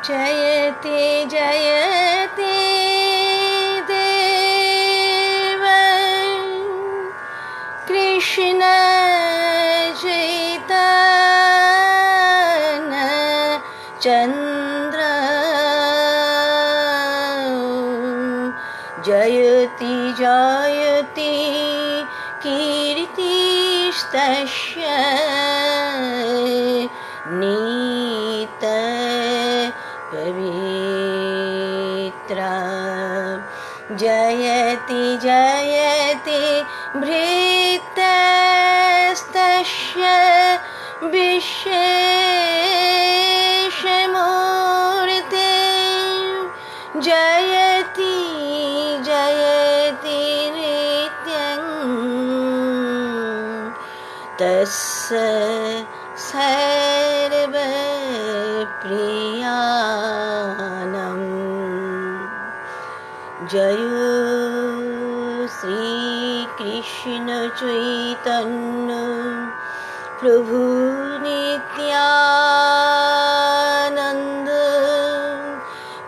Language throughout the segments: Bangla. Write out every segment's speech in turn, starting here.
जयते जयते देव कृष्ण चैतन्य चंद्र जयति जयति कीर्तिस्तस्य नीत पवित्र जयति जयति भृतस्तस्य विशेषमूर्ते जयति जयति नित्यं तस्य सर्वप्रियानं जयो श्री कृष्ण चैतन्य प्रभु नित्यानंद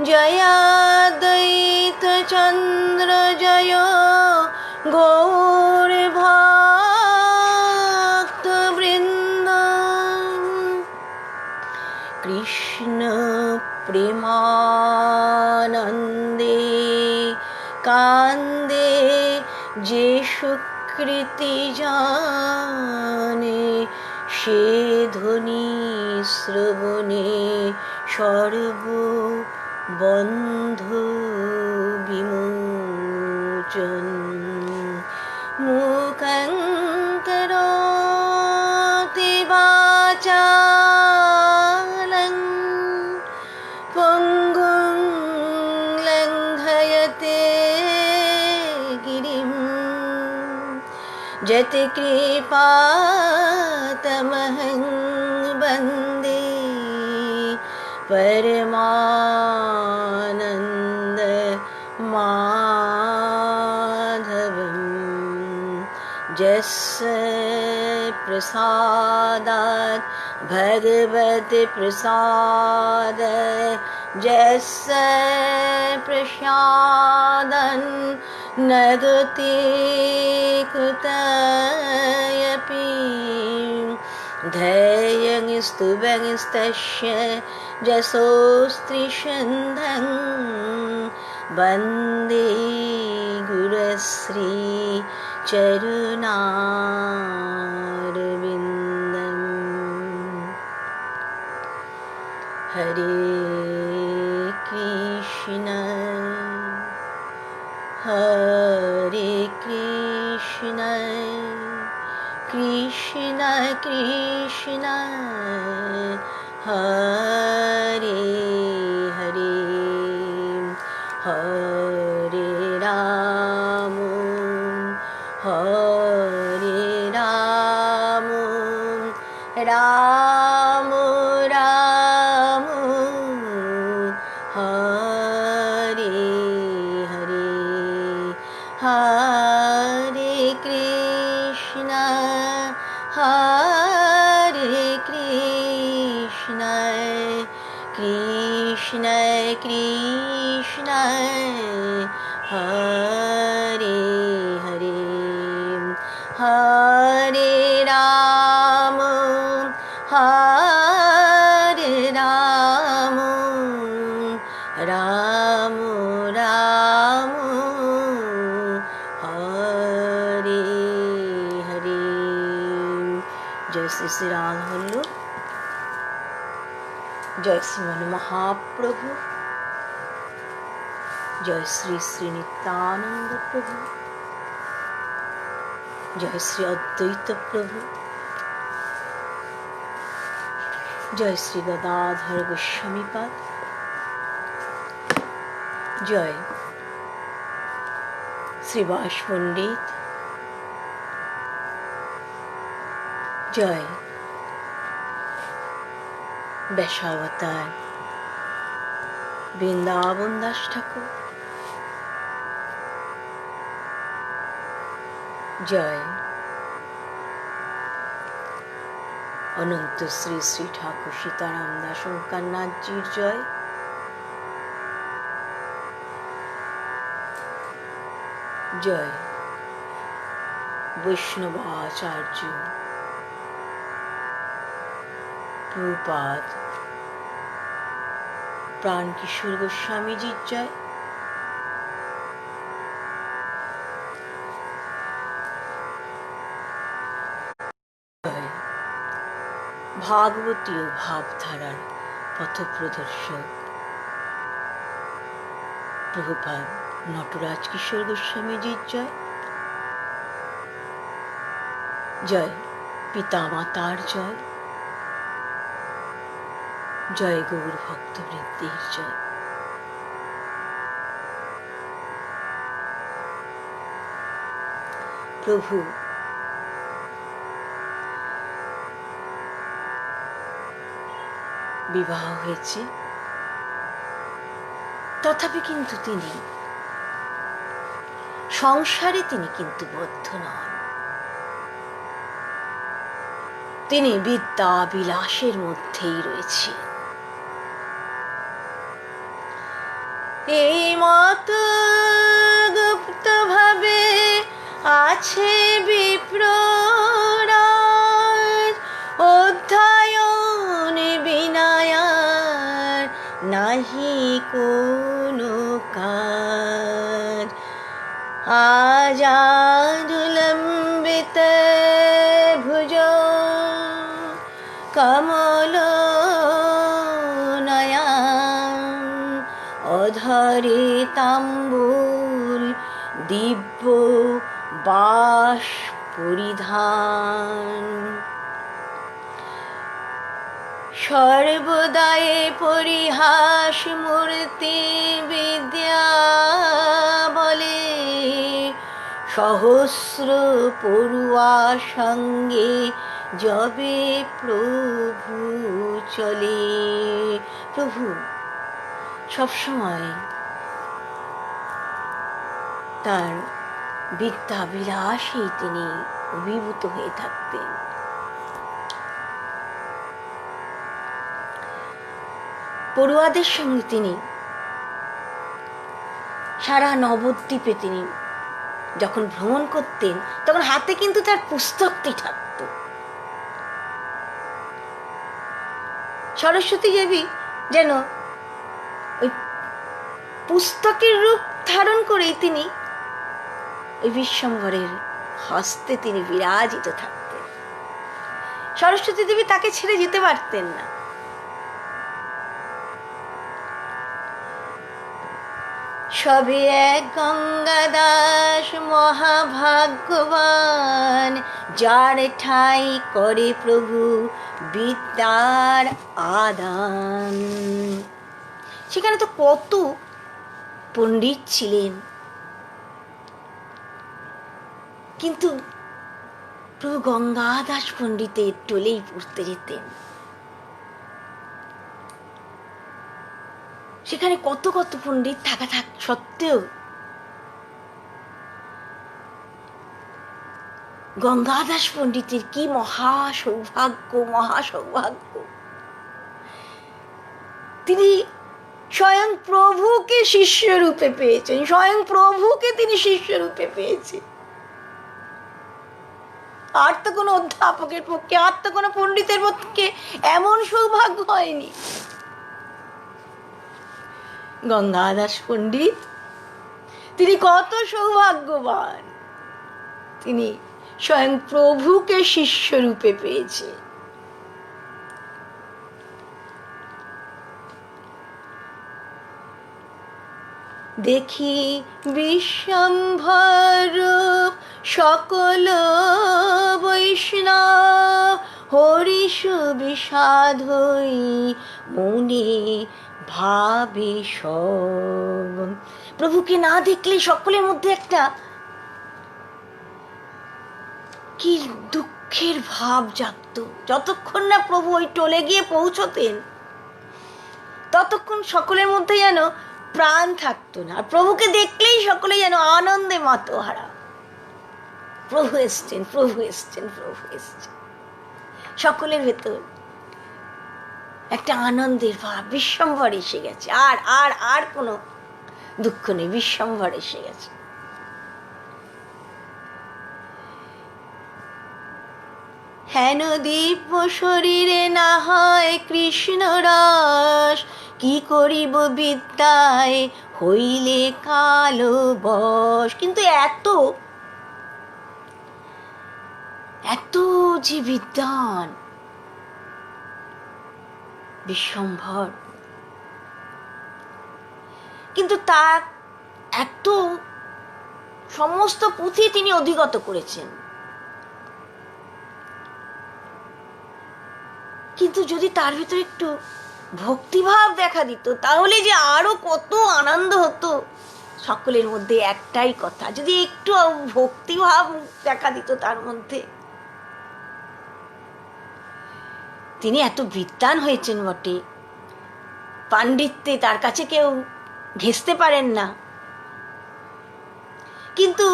जयाद्वैत चंद्र जय गौर भक्त वृंद कृष्ण प्रेमानंदे कांदे जे सुकृति जाने से ध्वनि श्रवणे सर्व बंध विमोचन मुखं करोति वाचालं पंगुं लंघयते गिरिं जत्कृपातमहं वन्दे परमानंद माधवं जस्य प्रसादात् भगवत प्रसाद जस्य प्रसादं नगति कुतयपि धैर्यं स्तुवंस्तस्य जसोस्त्रिशन्धं वन्दे गुरुश्री चरुणारविन्दम् हरे कृष्ण कृष्ण कृष्ण हरे हरे हरे राम राम राम हरे हरे हरे कृष्ण कृष्ण कृष्ण हरे हरे हरे राम राम राम हरे हरे। जय श्री राम हल्लू, जय श्री मनु महाप्रभु, जय श्री श्री नित्यानंद प्रभु, जय श्री अद्वैत प्रभु, जय श्री गदाधर गोस्वामीपाद, जय श्रीवास पंडित, जय बैशावतार বৃন্দাবন দাস ঠাকুর, জয় অনন্ত শ্রী শ্রী ঠাকুর সীতারাম দাস ওঙ্কারনাথজির জয়। জয় বৈষ্ণবাচার্য প্রভুপাদ প্রাণ কিশোর গোস্বামীজির জয়। ভাগবতীয় ভাবধারার পথপ্রদর্শক প্রভুপাদ নটরাজ কিশোর গোস্বামীজির জয়। জয় পিতা মাতার জয়, জয় গৌর ভক্তবৃন্দের জয়। প্রভু বিবাহ হয়েছে, তথাপি কিন্তু তিনি সংসারে কিন্তু বদ্ধ নন। তিনি বিদ্যা বিলাসের মধ্যেই রয়েছে। এই মত গুপ্ত ভাবে আছে বিপ্ররাজ, অধ্যয়ন বিনায়ার নাহি কোনো কাজ। আজাদুলম্বিত ভুজ কমল নয়ন, অধরে তাম্বুল দিব্য বাস পরিধান। সর্বদায় পরিহাস মূর্তি বিদ্যা বলে, সহস্র পড়ুয়া সঙ্গে যবে প্রভু চলে। প্রভু সবসময় তার বিদ্যা বিলাসে তিনি অভিভূত হয়ে থাকতেন। পড়ুয়াদের সঙ্গে তিনি সারা নবদ্বীপে তিনি যখন ভ্রমণ করতেন, তখন হাতে কিন্তু তার পুস্তকটি থাকত। সরস্বতী দেবী যেন ওই পুস্তকের রূপ ধারণ করেই তিনি ওই বিশ্বম্ভরের হস্তে তিনি বিরাজিত থাকতেন। সরস্বতী দেবী তাকে ছেড়ে যেতে পারতেন না। সবে এক গঙ্গাদাস মহাভাগ্যবান, যার ঠাই করে প্রভু বিদ্যার আদান। সেখানে তো কত পণ্ডিত ছিলেন, কিন্তু প্রভু গঙ্গাদাস পণ্ডিতের টোলেই পড়তে যেতেন। সেখানে কত কত পণ্ডিত থাকা সত্ত্বেও গঙ্গাদাস পণ্ডিতের কি মহা সৌভাগ্য। তিনি স্বয়ং প্রভুকে শিষ্য রূপে পেয়েছেন, স্বয়ং প্রভুকে তিনি শিষ্য রূপে পেয়েছেন। আর তো কোনো অধ্যাপকের পক্ষে, আর তো কোনো পণ্ডিতের পক্ষে এমন সৌভাগ্য হয়নি। গঙ্গাদাস পণ্ডিত তিনি কত সৌভাগ্যবান, তিনি স্বয়ং প্রভুকে শিষ্য রূপে পেয়েছে। দেখি বিশ্বম্ভর সকল বৈষ্ণব, হরিষ বিষাদ হই মনে ভাবে সব। প্রভুকে না দেখলে সকলের মধ্যে একটা কি দুঃখের ভাব জাগত। যতক্ষণ না প্রভু ওই টোলে গিয়ে পৌঁছতেন, ততক্ষণ সকলের মধ্যে যেন প্রাণ থাকতো না। প্রভুকে দেখলেই সকলে যেন আনন্দে মাতোহারা। প্রভু এসছেন, প্রভু এসছেন, প্রভু এসছেন। সকলের ভেতর একটা আনন্দের ভাব, বিশ্বম্ভর এসে গেছে। আর আর আর কোনো দুঃখ নেই, বিশ্বম্ভর এসে গেছে। হেন দিব্য শরীরে না হয় কৃষ্ণ রস, কি করিব বিদ্যায় হইলে কালো বশ। কিন্তু এত এত যে বিদ্যান বিশ্বম্ভর, কিন্তু তার এত সমস্ত পুঁথি তিনি অধিগত করেছেন, কিন্তু যদি তার ভিতরে একটু ভক্তিভাব দেখা দিত তাহলে যে আরো কত আনন্দ হতো। সকলের মধ্যে একটাই কথা, যদি একটু ভক্তিভাব দেখা দিত তার মধ্যে। তিনি এত বিদ্বান হয়েছেন বটে, পাণ্ডিত্যে তার কাছে কেউ ঘেঁষতে পারেন না, কিন্তু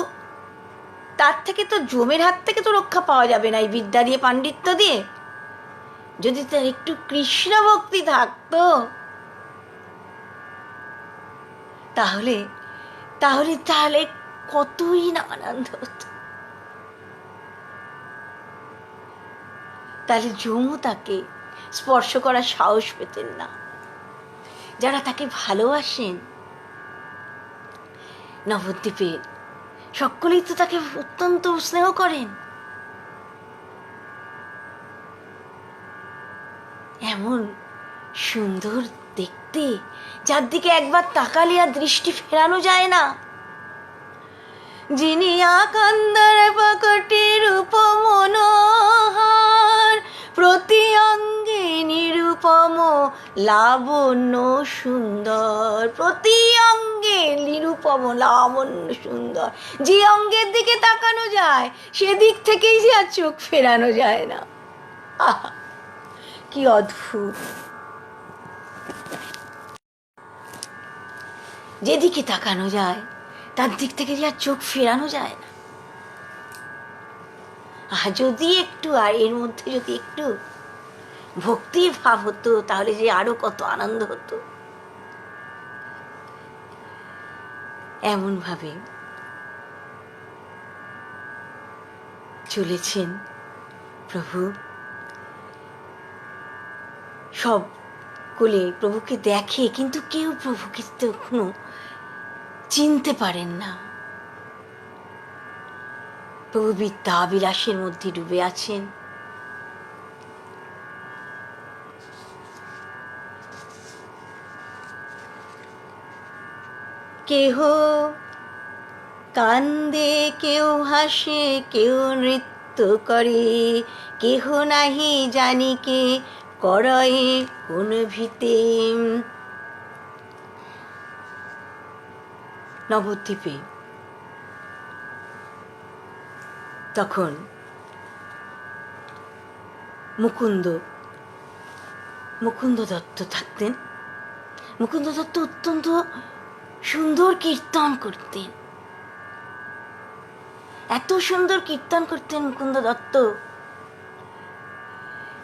তার থেকে তো যমের হাত থেকে তো রক্ষা পাওয়া যাবে না এই বিদ্যা দিয়ে, পাণ্ডিত্য দিয়ে। যদি তার একটু কৃষ্ণ ভক্তি থাকতো তাহলে তাহলে তাহলে কতই না আনন্দ হতো। তাহলে যমও তাকে স্পর্শ করার সাহস পেতেন না। যারা তাকে ভালোবাসেন নবদ্বীপের, সকলেই তো তাকে অত্যন্ত স্নেহ করেন। এমন সুন্দর দেখতে, যার দিকে একবার তাকালে আর দৃষ্টি ফেরানো যায় না। যিনি আকান্দার প্রকটে রূপ মনোহর, প্রতি অঙ্গে নিরূপম লাবণ্য সুন্দর। প্রতি অঙ্গে নিরূপম লাবণ্য সুন্দর, যে অঙ্গের দিকে তাকানো যায় সেদিক থেকেই যে আর চোখ ফেরানো যায় না। আহা, কি অদ্ভুত! যেদিকে তাকানো যায় তার দিক থেকে যে আর চোখ ফেরানো যায় না। আর যদি একটু, আর এর মধ্যে যদি একটু ভক্তির ভাব হতো তাহলে যে আরো কত আনন্দ হতো। এমন ভাবে চলেছেন প্রভু। সব কোলে প্রভুকে দেখে, কিন্তু কেউ প্রভুকে তখনও চিনতে পারেন না। প্রভু বিদ্যা বিলাসের মধ্যে ডুবে আছেন। কেহ কান্দে, কেউ হাসে, কেউ নৃত্য করে, কেহ নাহি জানিকে করয়ে কোন ভীতে। নবদ্বীপে তখন মুকুন্দ দত্ত থাকতেন। মুকুন্দ দত্ত অত্যন্ত সুন্দর কীর্তন করতেন, এত সুন্দর কীর্তন করতেন মুকুন্দ দত্ত।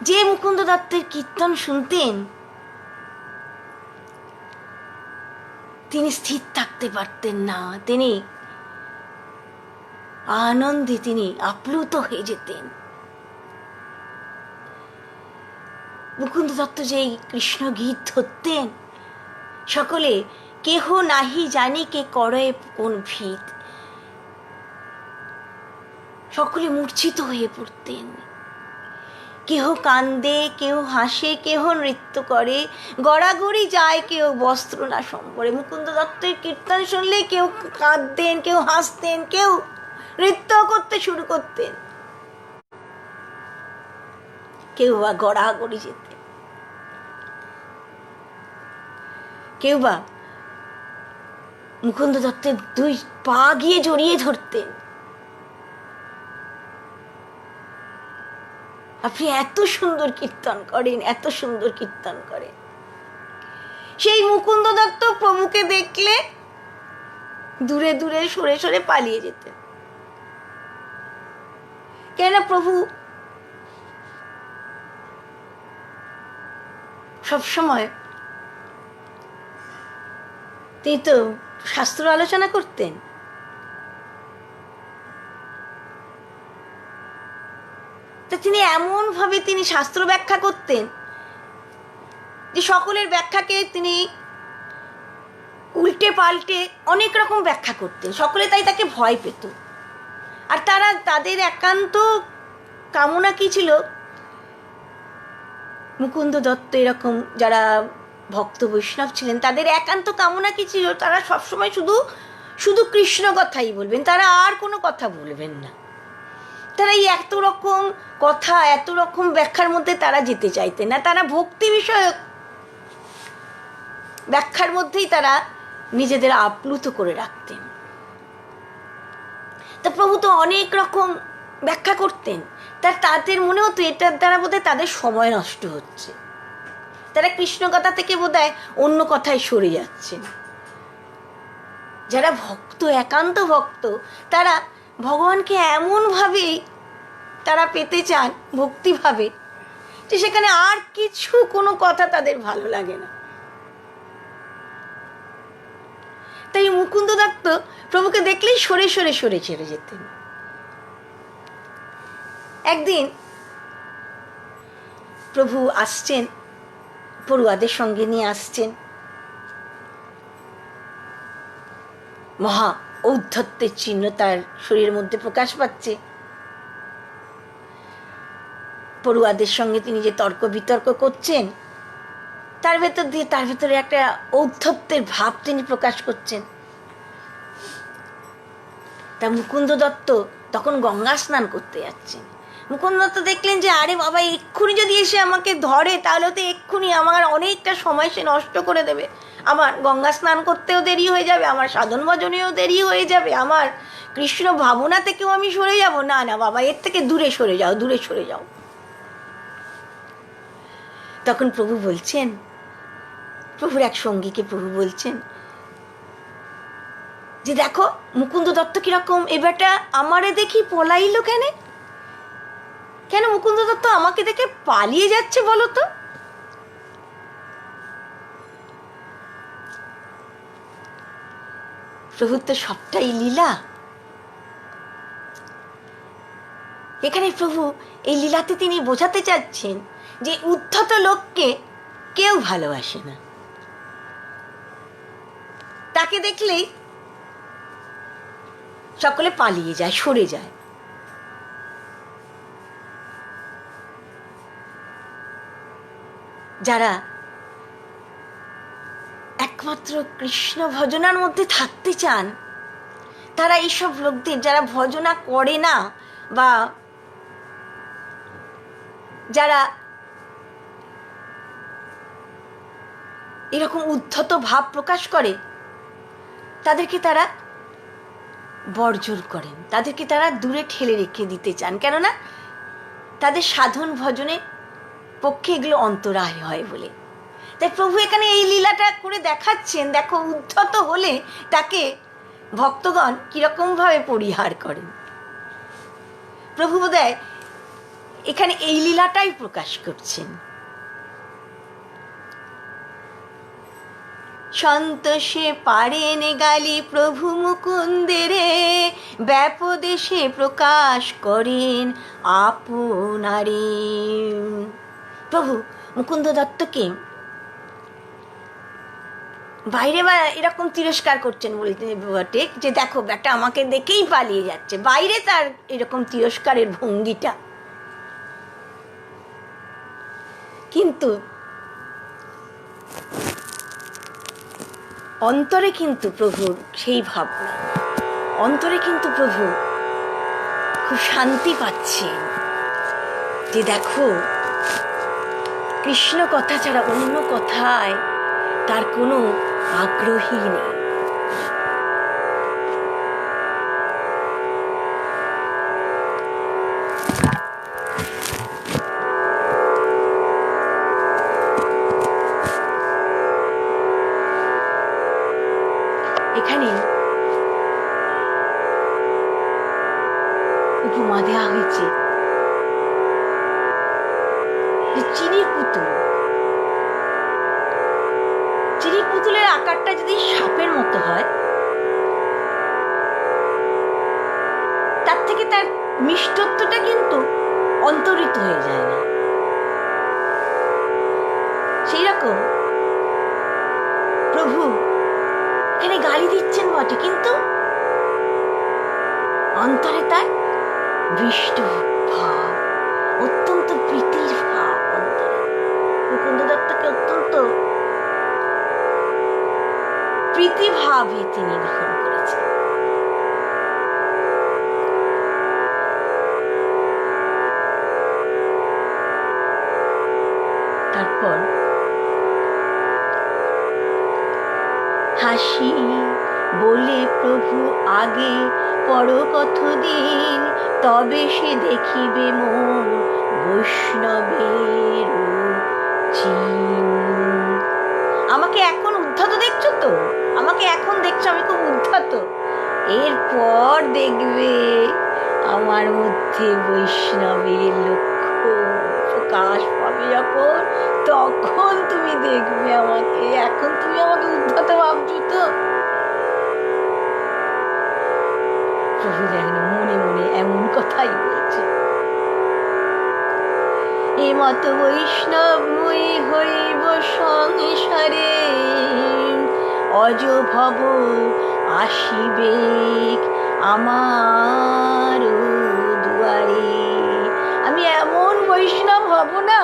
যে মুকুন্দ দত্তের কীর্তন শুনতেন তিনি স্থির থাকতে পারতেন না, তিনি আনন্দে তিনি আপ্লুত হয়ে যেতেন। মুকুন্দ দত্ত যে কৃষ্ণ গীত ধরতেন, সকলে কেহ নাহি জানি কে করে কোন ভীত, সকলে মূর্ছিত হয়ে পড়তেন। কেহ কান্দে, কেউ হাসে, কেহ নৃত্য করে, গড়াগড়ি যায় কেউ বস্ত্র না সম্বরে। মুকুন্দ দত্তের কীর্তন শুনলে কেউ কাঁদতেন, কেউ হাসতেন, কেউ নৃত্য করতে শুরু করতেন, কেউ বা গড়াগড়ি যেতেন, কেউ বা মুকুন্দ দত্তের দুই পা গিয়ে জড়িয়ে ধরতেন। আপনি এত সুন্দর কীর্তন করেন, এত সুন্দর কীর্তন করেন। সেই মুকুন্দ দত্ত প্রভুকে দেখলে দূরে দূরে সরে সরে পালিয়ে যেতেন। কেন? প্রভু সবসময় তিনি তো শাস্ত্র আলোচনা করতেন, তা তিনি এমনভাবে তিনি শাস্ত্র ব্যাখ্যা করতেন যে সকলের ব্যাখ্যাকে তিনি উল্টে পাল্টে অনেক রকম ব্যাখ্যা করতেন, সকলে তাই তাকে ভয় পেত। আর তাদের একান্ত কামনা কি ছিল, মুকুন্দ দত্ত এরকম যারা ভক্ত বৈষ্ণব ছিলেন তাদের একান্ত কামনা কি ছিল, তারা সবসময় শুধু কৃষ্ণ কথাই বলবেন, তারা আর কোনো কথা বলবেন না। তারা এই এত রকম কথা, এত রকম ব্যাখ্যার মধ্যে তারা যেতে চাইতেন না, তারা ভক্তি বিষয়ক ব্যাখ্যার মধ্যেই তারা নিজেদের আপ্লুত করে রাখতেন। তা প্রভু তো অনেক রকম ব্যাখ্যা করতেন, তাদের মনে হতো এটার দ্বারা বোধহয় তাদের সময় নষ্ট হচ্ছে, তারা কৃষ্ণ কথা থেকে বোধহয় অন্য কথায় সরে যাচ্ছেন। যারা ভক্ত, একান্ত ভক্ত, তারা ভগবানকে এমনভাবেই তারা পেতে চান ভক্তিভাবে যে সেখানে আর কিছু কোনো কথা তাদের ভালো লাগে না। তাই মুকুন্দ দত্ত প্রভুকে দেখলেই সরে সরে সরে ছেড়ে যেতেন। একদিন প্রভু আসছেন, পড়ুয়াদের সঙ্গে নিয়ে আসছেন, মহা ঔদ্ধত্যের চিহ্ন তার শরীরের মধ্যে প্রকাশ পাচ্ছে। পড়ুয়াদের সঙ্গে তিনি যে তর্ক বিতর্ক করছেন তার ভেতরে একটা ঔদ্ধত্যের ভাব তিনি প্রকাশ করছেন। তা মুকুন্দ দত্ত তখন গঙ্গা স্নান করতে যাচ্ছেন। মুকুন্দ দত্ত দেখলেন যে আরে বাবা, এক্ষুনি যদি এসে আমাকে ধরে তাহলে তো এক্ষুনি আমার অনেকটা সময় সে নষ্ট করে দেবে, আমার গঙ্গা স্নান করতেও দেরি হয়ে যাবে, আমার সাধন ভজনেও দেরি হয়ে যাবে, আমার কৃষ্ণ ভাবনা থেকেও আমি সরে যাব। না না বাবা, এর থেকে দূরে সরে যাও, দূরে সরে যাও। তখন প্রভু বলছেন, প্রভুর এক সঙ্গীকে প্রভু বলছেন যে দেখো মুকুন্দ দত্ত কিরকম, এবারটা আমারে দেখি পলাইলো কেন মুকুন্দ দত্ত আমাকে দেখে পালিয়ে যাচ্ছে বলো তো? প্রভুর তো সবটাই লীলা। এখানে প্রভু এই লীলাতে তিনি বোঝাতে চাচ্ছেন যে উদ্ধত লোককে কেউ ভালোবাসে না, তাকে দেখলেই সকলে পালিয়ে যায়, সরে যায়। যারা একমাত্র কৃষ্ণ ভজনার মধ্যে থাকতে চান তারা এইসব লোকদের, যারা ভজনা করে না বা যারা এরকম উদ্ধত ভাব প্রকাশ করে, তাদেরকে তারা বর্জন করেন, তাদেরকে তারা দূরে ঠেলে রেখে দিতে চান, কেননা তাদের সাধন ভজনের পক্ষে এগুলো অন্তরায় হয় বলে। তাই প্রভু এখানে এই লীলাটা করে দেখাচ্ছেন, দেখো উদ্ধত হলে তাকে ভক্তগণ কিরকম ভাবে পরিহার করেন। প্রভু বোধহয় এখানে এই লীলাটাই প্রকাশ করছেন। সন্তোষে পারেন গালি প্রভু মুকুন্দেরে, ব্যাপদেশে প্রকাশ করেন আপনারে। প্রভু মুকুন্দ দত্তকে বাইরে বা এরকম তিরস্কার করছেন বলতে বটে, যে দেখো ব্যাটা আমাকে দেখেই পালিয়ে যাচ্ছে, বাইরে তার এরকম তিরস্কারের ভঙ্গিটা, কিন্তু অন্তরে কিন্তু প্রভুর সেই ভাবনা, অন্তরে কিন্তু প্রভু খুব শান্তি পাচ্ছেন যে দেখো কৃষ্ণ কথা ছাড়া অন্য কথায় তার কোনো আগ্রহী নেই। এখানে উপমা দেওয়া হয়েছে যে চিনির পুতুল, চিনির পুতুলের আকারটা যদি সাপের মতো হয়, তার থেকে তার মিষ্টত্বটা কিন্তু অন্তরিত হয়ে যায় না। সেই রকম প্রভু এখানে গালি দিচ্ছেন বটে, কিন্তু অন্তরে তার বিষ্ণু ভাব, অত্যন্ত প্রীতির ভাব অন্তরে। মুকুন্দ দত্তকে অত্যন্ত প্রীতিভাবে তিনি গ্রহণ করেছেন। তারপর হাসি বলে প্রভু আগে পর কতদিন, তবে সে দেখিবে মোর বৈষ্ণবের চিন। আমাকে এখন উদ্ধত দেখছো তো, আমাকে এখন দেখছো আমি খুব উদ্ধত, এরপর দেখবে আমার মধ্যে বৈষ্ণবের লক্ষ্য প্রকাশ পাবে যখন, তখন তুমি দেখবে আমাকে। এখন তুমি আমাকে উদ্ধত ভাবছো তো। প্রভু যেন মনে মনে এমন কথাই বলছে, এ মত বৈষ্ণবময়ী হইব সংসারে, অজ ভব আসিবে আমার দুয়ারে। আমি এমন বৈষ্ণব হব না,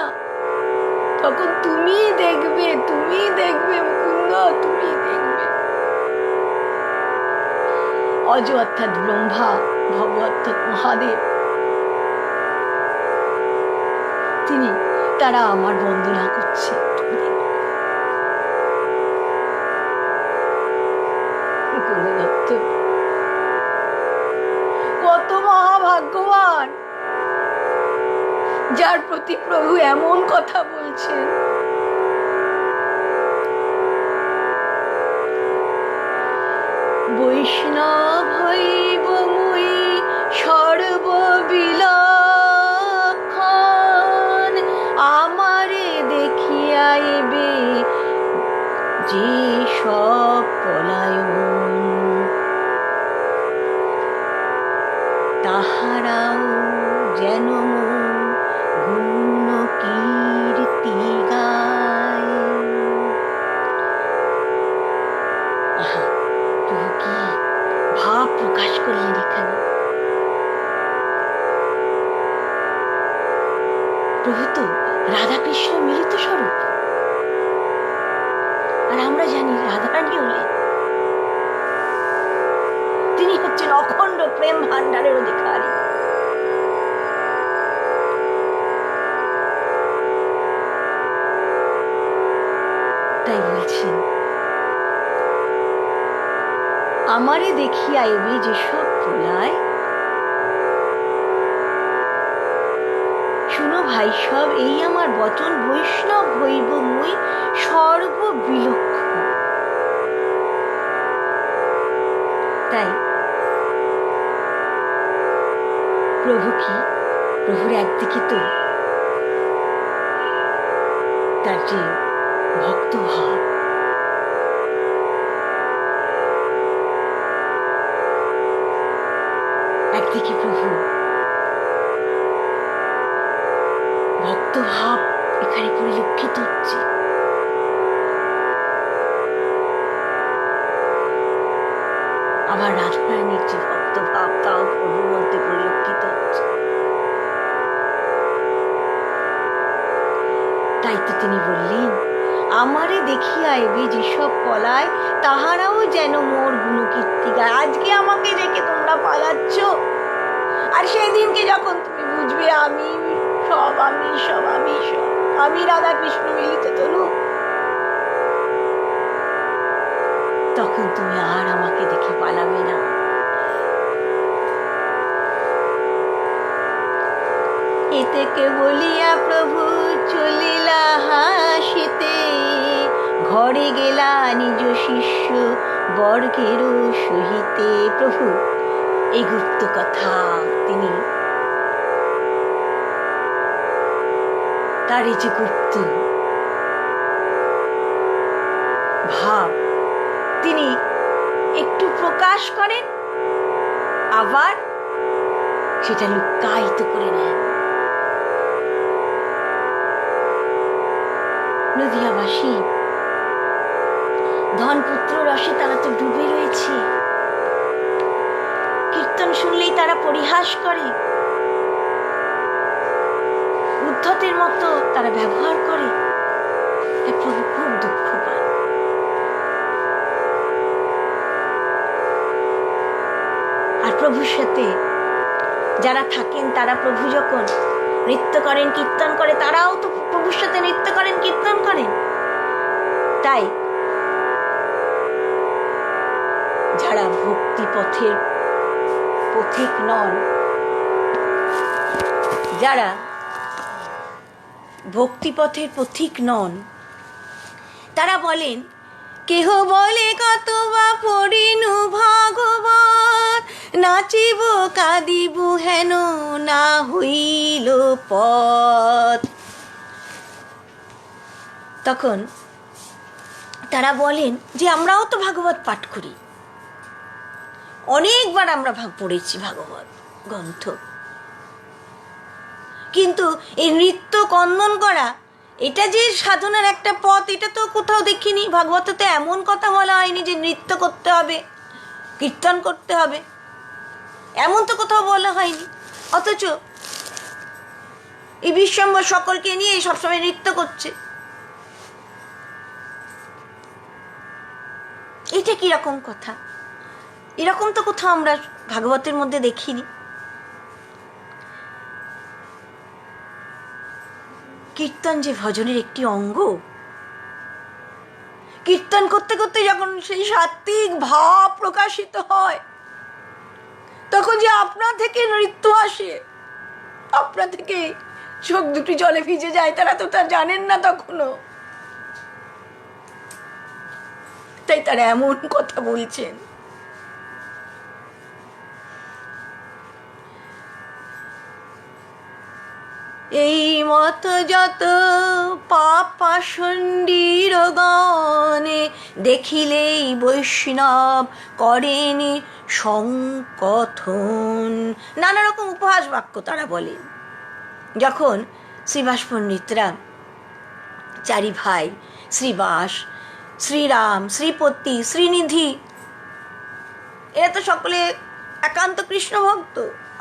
তখন তুমি দেখবে, তুমি দেখবে মুকুন্দ, তুমি দেখবে। অজ অর্থাৎ ব্রহ্মা, ভব অর্থাৎ মহাদেব, তিনি তারা আমার বন্দনা করছে। কত মহাভাগ্যবান যার প্রতি প্রভু এমন কথা বলছেন। বৈষ্ণব হইব মুই সর্ববিলক্ষণ, আমারে দেখিয়াইবে যে সব পলায়ন, তাহারাও যেন গুণ কীর্তি গায়। প্রভু কি ভাব প্রকাশ করলেন এখানে। প্রভু তো রাধাকৃষ্ণ মিলিত স্বরূপ, আর আমরা জানি রাধারানী হলেন, তিনি হচ্ছেন অখণ্ড প্রেম ভান্ডারের অধিকারী। তাই বলছেন, আমারে দেখিয়া আইবে যেসব প্রলয়, শুনো ভাই সব এই আমার বচন, বৈষ্ণব হইব মুই সর্ববিলক্ষণ। তাই প্রভু কি, প্রভুর একদিকে তো তার যে ভক্তভাব, একদিকে প্রভু ভক্তভাব এখানে পরিলক্ষিত হচ্ছে, আবার রাধারানীর যে ভক্তভাব তাও প্রভুর মধ্যে পরিলক্ষিত হচ্ছে। তাই তো তিনি বললেন, আমারে দেখিয়া আইবে যেসব পলায়, তাহারাও যেন মোর গুণকীর্তি গায়। আজকে আমাকে দেখে তোমরা পালাচ্ছ, আর সেই দিনকে যখন তুমি বুঝবে আমি সব, আমি সব, আমি সব, আমি রাধা কৃষ্ণ মিলিত তনু, তখন তুমি আর আমাকে দেখে পালাবে না। এতেকে বলিয়া প্রভু চলিলা হাসিতে, ঘরে গেলা নিজ শিষ্য বর্গের সহিতে। প্রভু এই গুপ্ত কথা তিনি, তার এই যে গুপ্ত ভাব তিনি একটু প্রকাশ করেন, আবার সেটা লুকায়িত করে নেন। নদিয়াবাসী ধনপুত্র রসে তারা তো ডুবে রয়েছে, কীর্তন শুনলেই তারা পরিহাস করে, উদ্ধতের মতো তারা ব্যবহার করে। প্রভু খুব দুঃখ পান। আর প্রভুর সাথে যারা থাকেন তারা প্রভু যখন নৃত্য করেন কীর্তন করে, তারাও তো প্রভুর সাথে নৃত্য করেন কীর্তন করেন। তাই যারা ভক্তি পথের পথিক নন, যারা ভক্তিপথের পথিক নন, তারা বলেন, কেহ বলে কত বা পড়িনু ভাগবত, নাচিব কাঁদিব হেন না হইল পথ। তখন তারা বলেন যে আমরাও তো ভাগবত পাঠ করি, অনেকবার আমরা পড়েছি ভাগবত গ্রন্থ, কিন্তু এই নৃত্য কন্দন করা এটা যে সাধনার একটা পথ, এটা তো কোথাও দেখিনি। ভাগবতে তো এমন কথা বলা হয়নি যে নৃত্য করতে হবে, কীর্তন করতে হবে, এমন তো কোথাও বলা হয়নি। অথচ এই বিশ্বম্বর সকলকে নিয়ে সবসময় নৃত্য করছে। এটা কিরকম কথা? এরকম তো কোথাও আমরা ভাগবতের মধ্যে দেখিনি। কীর্তন যে ভজনের একটি অঙ্গ, কীর্তন করতে করতে যখন সেই সাত্বিক ভাব প্রকাশিত হয়, তখন যে আপনা থেকে নৃত্য আসে, আপনা থেকে চোখ দুটি জলে ভিজে যায়, তারা তো তা জানেন না তখনও। তাই তারা এমন কথা বলছেন। এই মত যত পাপাষণ্ডীর গণে, দেখিলেই বৈষ্ণব করেনি সংকথন। নানা রকম উপহাস বাক্য তারা বলেন। যখন শ্রীবাস পণ্ডিতরা চারি ভাই, শ্রীবাস, শ্রীরাম, শ্রীপতি, শ্রীনিধি, এরা তো সকলে একান্ত কৃষ্ণ ভক্ত,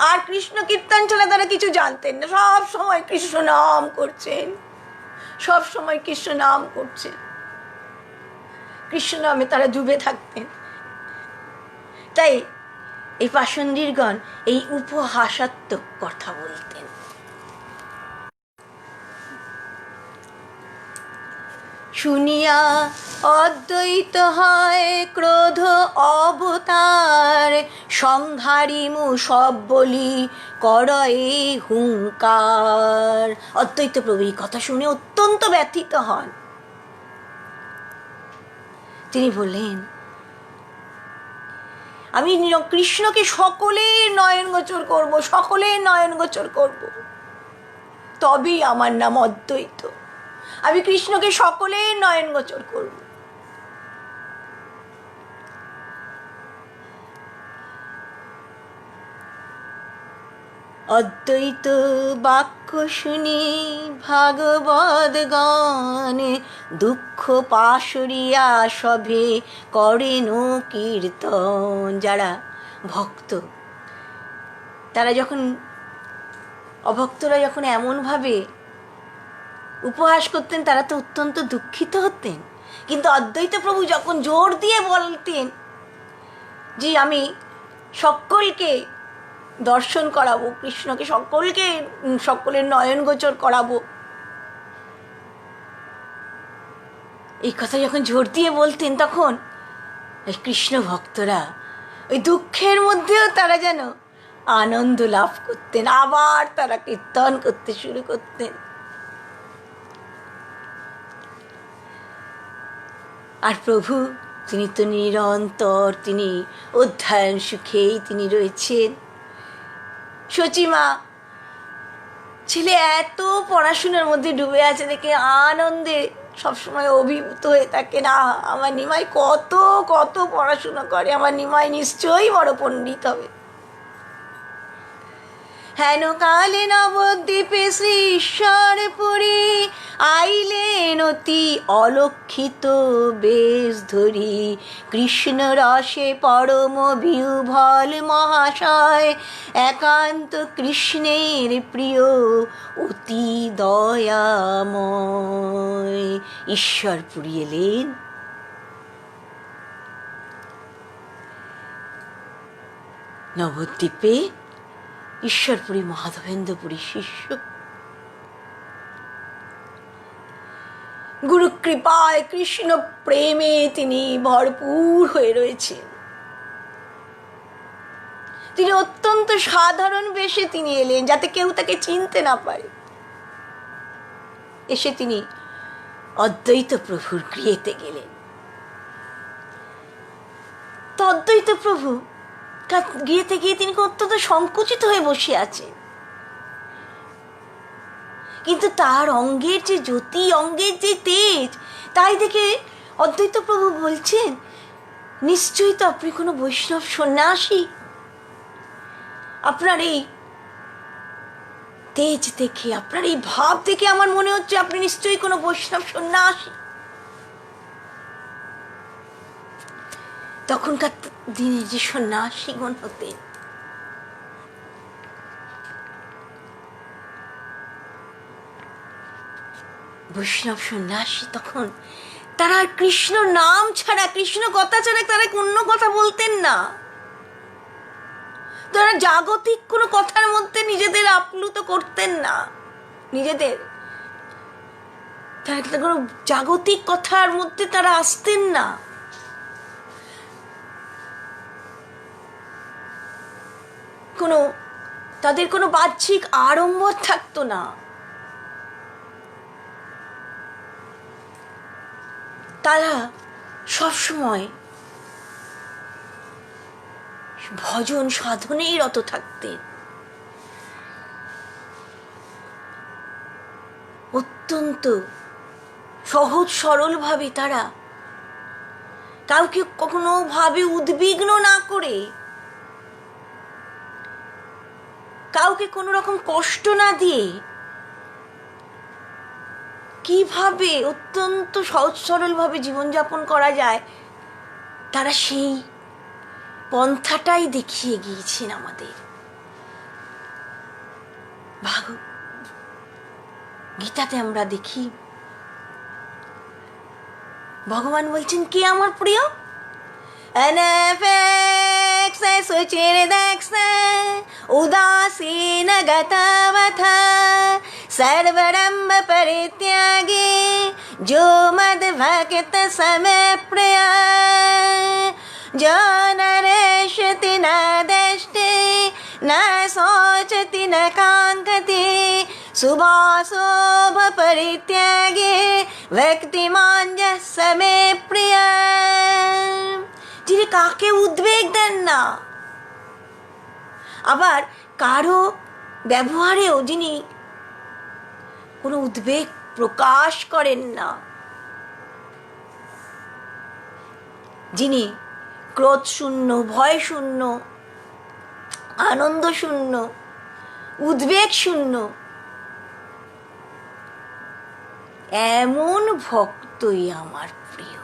আর কৃষ্ণ কীর্তন ছাড়া তারা কিছু জানতেন না। সব সময় কৃষ্ণ নাম করছেন, সব সময় কৃষ্ণ নাম করছেন, কৃষ্ণ নামে তারা ডুবে থাকতেন। তাই এই পাষণ্ডীরগণ এই উপহাসাত্মক কথা বলতেন। শুনিয়া অদ্বৈত হয় ক্রোধ অবতার, সংহারিমু সব বলি করয়ে হুঙ্কার। অদ্বৈত প্রভু এই কথা শুনে অত্যন্ত ব্যথিত হন। তিনি বললেন, আমি কৃষ্ণকে সকলের নয়নগোচর করব, সকলের নয়নগোচর করব, তবেই আমার নাম অদ্বৈত। আমি কৃষ্ণকে সকলের নয়নগোচর করব। অদ্বৈত বাক্য শুনি ভাগবত গানে, দুঃখ পাশরিয়া সভে করেন কীর্তন। যারা ভক্ত, তারা যখন অভক্তরা যখন এমনভাবে উপহাস করতেন, তারা তো অত্যন্ত দুঃখিত হতেন। কিন্তু অদ্বৈত প্রভু যখন জোর দিয়ে বলতেন যে আমি সকলকে দর্শন করাবো, কৃষ্ণকে সকলের নয়নগোচর করাবো, এই কথা যখন জোর দিয়ে বলতেন, তখন কৃষ্ণ ভক্তরা ওই দুঃখের মধ্যেও তারা যেন আনন্দ লাভ করতেন, আবার তারা কীর্তন করতে শুরু করতেন। আর প্রভু, তিনি তো নিরন্তর, তিনি অধ্যয়ন সুখেই তিনি রয়েছেন। সচিমা ছেলে এত পড়াশোনার মধ্যে ডুবে আছে দেখে আনন্দে সবসময় অভিভূত হয়ে থাকে। না, আমার নিমাই কত কত পড়াশোনা করে, আমার নিমাই নিশ্চয়ই বড় পণ্ডিত হবে। হেন কালে নবদ্বীপে শ্রী ঈশ্বরপুরী আইলেন অতি অলক্ষিত বেশ ধরি, কৃষ্ণ রসে পরম বিহ্বল মহাশয়, একান্ত কৃষ্ণের প্রিয় অতি দয়াময়। ঈশ্বরপুরী এলেন। নবদ্বীপে ঈশ্বরপুরী মাধবেন্দ্রপুরী শিষ্য, গুরু কৃপায় কৃষ্ণ প্রেমে তিনি ভরপুর হয়ে রয়েছেন। তিনি অত্যন্ত সাধারণ বেশে তিনি এলেন, যাতে কেউ তাকে চিনতে না পারে। এসে তিনি অদ্বৈত প্রভুর গৃহেতে গেলেন। তো অদ্বৈত প্রভু গৃহেতে গিয়ে তিনি অত্যন্ত সংকুচিত হয়ে বসে আছেন, কিন্তু তার অঙ্গের যে জ্যোতি, অঙ্গের যে তেজ, তাই দেখে অদ্বৈত প্রভু বলছেন, নিশ্চয়ই তো আপনি কোনো বৈষ্ণব সন্ন্যাসী। আপনার এই তেজ দেখে, আপনার এই ভাব দেখে আমার মনে হচ্ছে আপনি নিশ্চয়ই কোনো বৈষ্ণব সন্ন্যাসী। তখনকার দিনে যে সন্ন্যাসীগণ হতেন, বৈষ্ণব সন্ন্যাসী, তখন তারা কৃষ্ণ নাম ছাড়া, কৃষ্ণ কথা ছাড়া তারা অন্য কথা বলতেন না। তারা জাগতিক কোনো কথার মধ্যে নিজেদের আপ্লুত করতেন না, তারা কোনো জাগতিক কথার মধ্যে তারা আসতেন না। তাদের কোনো বাহ্যিক আড়ম্বর থাকতো না। তারা সবসময় ভজন সাধনেই রত থাকতেন। অত্যন্ত সহজ সরল ভাবে তারা কাউকে কখনো ভাবে উদ্বিগ্ন না করে, কাউকে কোনো রকম কষ্ট না দিয়ে কিভাবে অত্যন্ত সহজ সরল ভাবে জীবনযাপন করা যায়, তারা সেই পন্থাটাই দেখিয়ে গিয়েছেন আমাদের। গীতাতে আমরা দেখি ভগবান বলছেন, কে আমার প্রিয়? উদাসীন গতবথা सर्वरंभ परित्यागी जो मद भक्त समय प्रिय, जो न रेषति न दृष्टि न सोचति न कांक्षति, शुभाशुभ परित्यागी व्यक्तिमान समय प्रिय। যিনি কাকে উদ্বেগ দেন না, আবার কারো ব্যবহারেও যিনি কোনো উদ্বেগ প্রকাশ করেন না, যিনি ক্রোধ শূন্য, ভয় শূন্য, আনন্দ শূন্য, উদ্বেগ শূন্য, এমন ভক্তই আমার প্রিয়।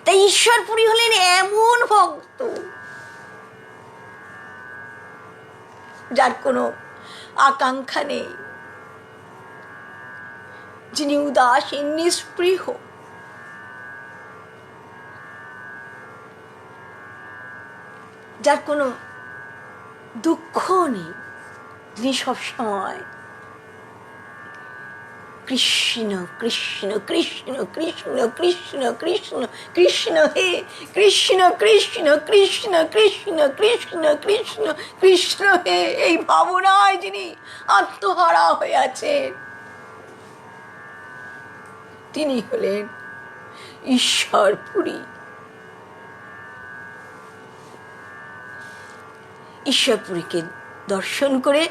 তাই ঈশ্বরপুরী হলেন এমন ভক্ত যার কোনো আকাঙ্ক্ষা নেই, যিনি উদাসীন, নিস্পৃহ, যার কোনো দুঃখ নেই, যিনি সবসময় কৃষ্ণ কৃষ্ণ কৃষ্ণ কৃষ্ণ কৃষ্ণ কৃষ্ণ কৃষ্ণ হে কৃষ্ণ কৃষ্ণ কৃষ্ণ কৃষ্ণ কৃষ্ণ কৃষ্ণ কৃষ্ণ হে, এই ভাবনায় যিনি আত্মহারা হয়ে আছেন, তিনি হলেন ঈশ্বরপুরী। ঈশ্বরপুরীকে দর্শন করে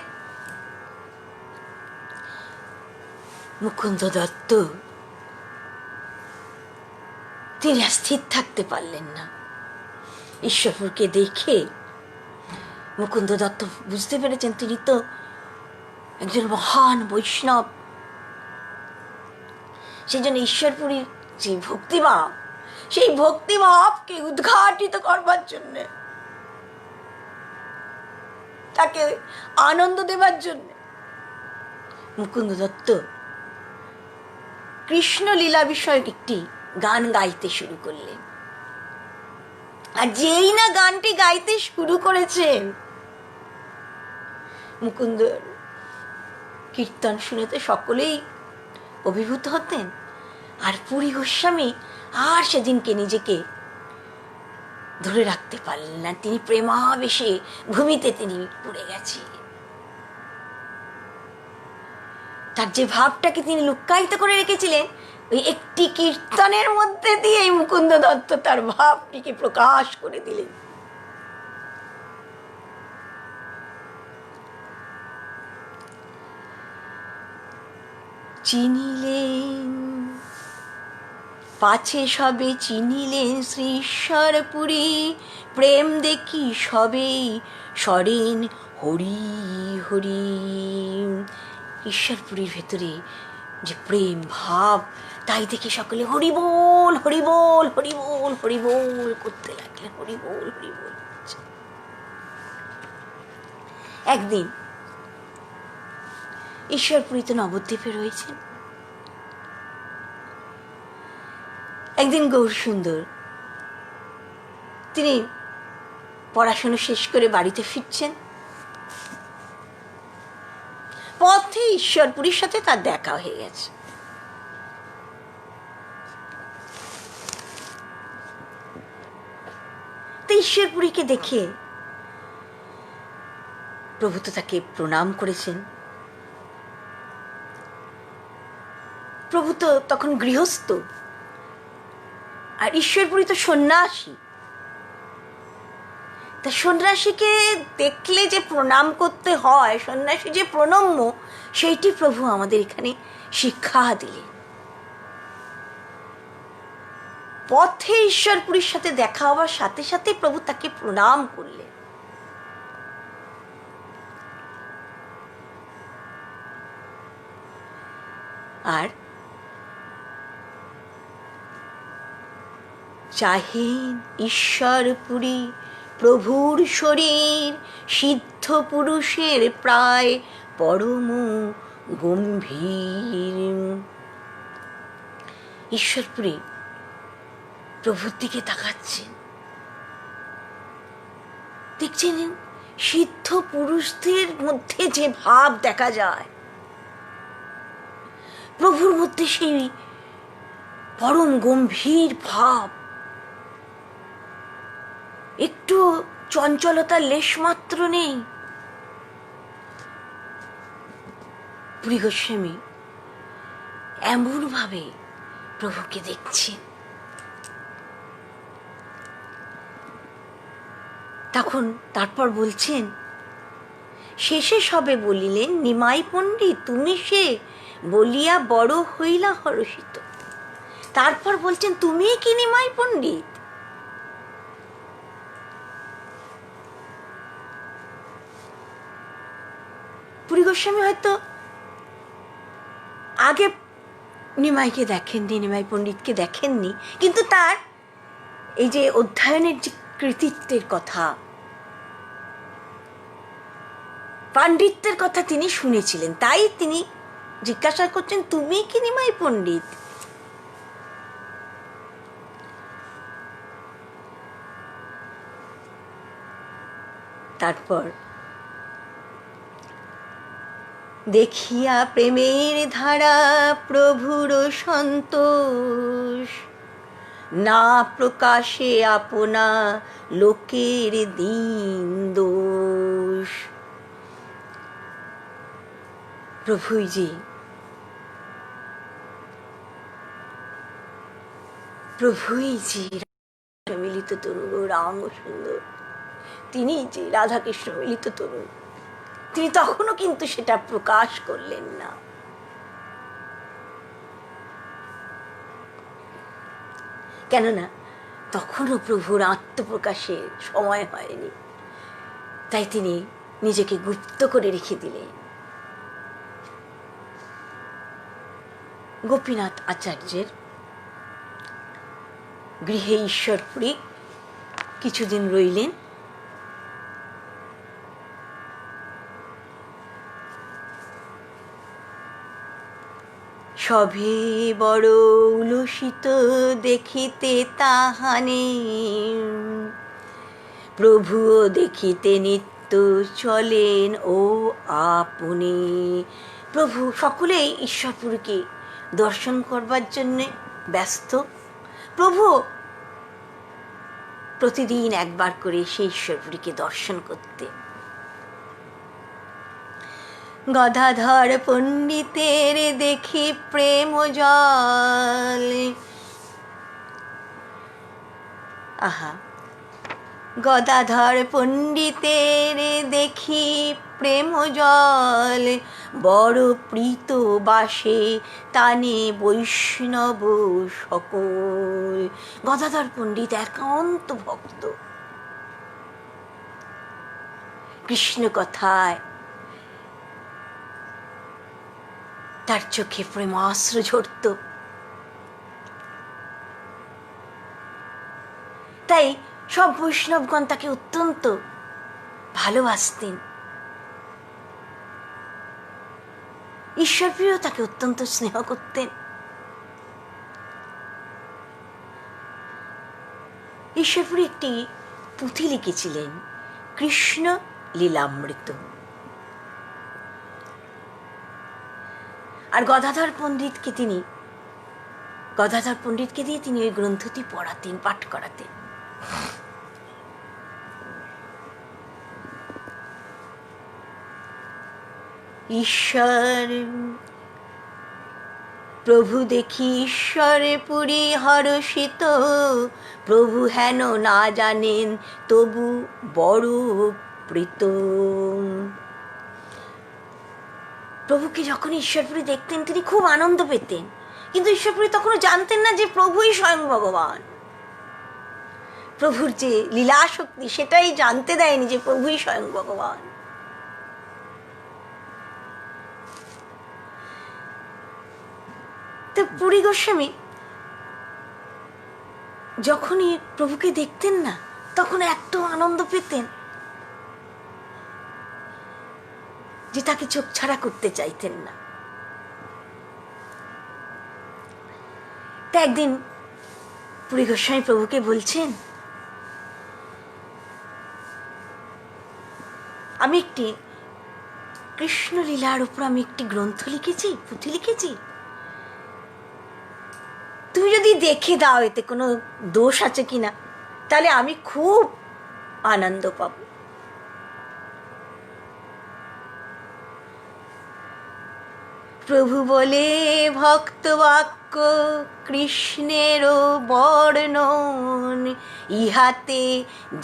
মুকুন্দ দত্ত তিনি স্থির থাকতে পারলেন না। ঈশ্বরপুরকে দেখে মুকুন্দ দত্ত বুঝতে পেরেছেন তিনি তো একজন মহান বৈষ্ণব। সেই জন্য ঈশ্বরপুরীর যে ভক্তিভাব, সেই ভক্তিভাবকে উদ্ঘাটিত করবার জন্য, তাকে আনন্দ দেবার জন্য মুকুন্দ দত্ত কৃষ্ণ লীলা বিষয়ক একটি গান গাইতে শুরু করলেন। আর যেই না গানটি গাইতে শুরু করেছেন, মুকুন্দর কীর্তন শুনে তো সকলেই অভিভূত হতেন। আর পুরী গোস্বামী আর সেদিনকে নিজেকে ধরে রাখতে পারলেন না, তিনি প্রেমাবেশে ভূমিতে তিনি পড়ে গেছেন। তার যে ভাবটাকে তিনি লুক্কায়িত করে রেখেছিলেন, ওই একটি কীর্তনের মধ্যে দিয়ে মুকুন্দ দত্ত তার ভাবটিকে প্রকাশ করে দিলেন। চিনিলেন পাছে সবে, চিনিলেন শ্রী ঈশ্বরপুরী, প্রেম দেখি সবে সরেন হরি হরি। ঈশ্বরপুরীর ভেতরে যে প্রেম ভাব, তাই দেখে সকলে হরি বল হরি বল হরি বল হরি বল করতে লাগলেন, হরি বল হরি বল। একদিন ঈশ্বরপুরীতে নবদ্বীপে রয়েছেন। একদিন গৌরসুন্দর তিনি পড়াশোনা শেষ করে বাড়িতে ফিরছেন। পথে ঈশ্বরপুরীর সাথে তার দেখা হয়ে গেছে। তো ঈশ্বরপুরীকে দেখে প্রভু তো তাকে প্রণাম করেছেন। প্রভু তো তখন গৃহস্থ, আর ঈশ্বরপুরী তো সন্ন্যাসী। তা সন্ন্যাসীকে দেখলে যে প্রণাম করতে হয়, সন্ন্যাসী যে প্রণম্য, সেইটি প্রভু আমাদের এখানে শিক্ষা দিলেন। পথে ঈশ্বরপুরীর সাথে দেখা হওয়ার সাথে সাথে প্রভু তাকে প্রণাম করলেন। আর চাহেন ঈশ্বরপুরী প্রভুর শরীর, সিদ্ধ পুরুষের প্রায় পরম গম্ভীর। ঈশ্বরপুরী প্রভুর দিকে তাকাচ্ছেন, দেখছেন সিদ্ধ পুরুষদের মধ্যে যে ভাব দেখা যায়, প্রভুর মধ্যে সেই পরম গম্ভীর ভাব, একটু চঞ্চলতার লেশমাত্র নেই। পুরী গোস্বামী এমন ভাবে প্রভুকে দেখছেন। তখন তারপর বলছেন, শেষে সবে বলিলেন, নিমাই পণ্ডিত তুমি সে বলিয়া বড় হইলা হরষিত। তারপর বলছেন, তুমি কি নিমাই পণ্ডিত? পুরী গোস্বামী হয়তো আগে নিমাইকে দেখেননি, নিমাই পণ্ডিতকে দেখেননি, কিন্তু তার এই যে অধ্যয়নের যে কৃতিত্বের কথা, পাণ্ডিত্যের কথা তিনি শুনেছিলেন, তাই তিনি জিজ্ঞাসা করছেন, তুমি কি নিমাই পণ্ডিত? তারপর দেখিয়া প্রেমের ধারা প্রভুর সন্তোষ, না প্রকাশে আপনা লোকের দিন দোষ। প্রভুই যে মিলিত তরু রাম সুন্দর, তিনি যে রাধাকৃষ্ণ মিলিত তরু, তিনি তখনও কিন্তু সেটা প্রকাশ করলেন না। কেননা তখনও প্রভুর আত্মপ্রকাশের সময় হয়নি, তাই তিনি নিজেকে গুপ্ত করে রেখে দিলেন। গোপীনাথ আচার্যের গৃহে ঈশ্বরপুরী কিছুদিন রইলেন। সভে বড় উলসিত দেখিতে তাহানে, প্রভুও দেখিতে নিত্য চলেন ও আপনি। প্রভু সকলেই ঈশ্বরপুরীকে দর্শন করবার জন্যে ব্যস্ত। প্রভু প্রতিদিন একবার করে সেই ঈশ্বরপুরীকে দর্শন করতে। গদাধর পণ্ডিতের দেখি প্রেম জল, আহা, গদাধর পণ্ডিতের দেখি প্রেম জল, বড় প্রীত বাসে তানে বৈষ্ণব সকল। গদাধর পণ্ডিত একান্ত ভক্ত, কৃষ্ণ কথায় তার চোখে প্রেমাশ্রু ঝরত। তাই সব বৈষ্ণবগণ তাকে অত্যন্ত ভালোবাসতেন। ঈশ্বরপ্রিয় তাকে অত্যন্ত স্নেহ করতেন। ঈশ্বরপুরী একটি পুঁথি লিখেছিলেন, কৃষ্ণ লীলামৃত। আর গদাধর পণ্ডিতকে দিয়ে তিনি ওই গ্রন্থটি পড়াতেন, পাঠ করাতেন। ঈশ্বর প্রভু দেখি ঈশ্বরে পুরী হর্ষিত, প্রভু হেন না জানেন তবু বড় প্রীত। প্রভুকে যখন ঈশ্বরপুরী দেখতেন তিনি খুব আনন্দ পেতেন, কিন্তু ঈশ্বরপুরী তখনও জানতেন না যে প্রভুই স্বয়ং ভগবান। প্রভুর যে লীলা শক্তি সেটাই জানতে দেয়নি যে প্রভুই স্বয়ং ভগবান। তো পুরী গোস্বামী যখনই প্রভুকে দেখতেন না তখন এত আনন্দ পেতেন যে তাকে চোখ ছাড়া করতে চাইতেন না। তা একদিন পুরী গোস্বামী প্রভুকে বলছেন, আমি একটি কৃষ্ণলীলার উপর আমি একটি গ্রন্থ লিখেছি, পুঁথি লিখেছি, তুমি যদি দেখে দাও এতে কোনো দোষ আছে কিনা, তাহলে আমি খুব আনন্দ পাব। প্রভু বলে ভক্ত বাক্য কৃষ্ণেরও বর্ণন, ইহাতে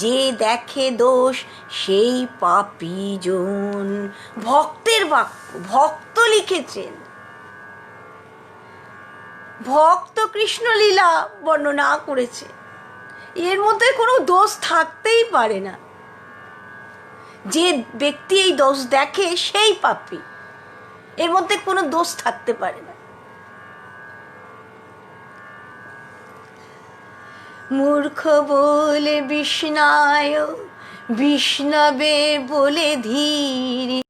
যে দেখে দোষ সেই পাপী জন। ভক্তের বাক্য, ভক্ত লিখেছেন, ভক্ত কৃষ্ণলীলা বর্ণনা করেছে, এর মধ্যে কোনো দোষ থাকতেই পারে না। যে ব্যক্তি এই দোষ দেখে সেই পাপী, এর মধ্যে কোনো দোষ থাকতে পারে না। মূর্খ বলে বিষ্ণায়, বিষ্ণবে বলে ধীর,